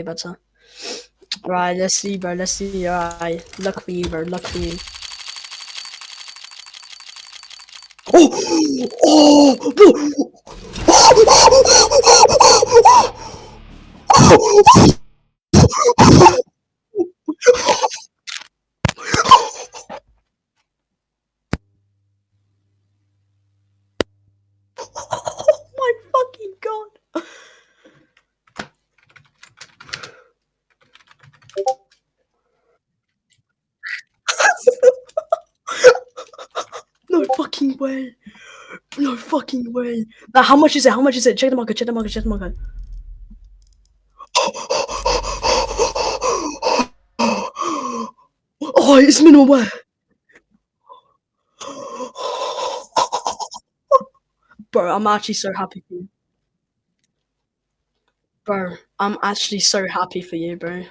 better. Right, let's see, bro. Let's see. Alright, luck for you, bro. Luck for you. Oh, oh, my fucking god. No fucking way. No fucking way. Now, how much is it? How much is it? Check the market. Check the market. Check the market. Oh, it's minimum wear. Bro, I'm actually so happy for you. Bro, I'm actually so happy for you, bro.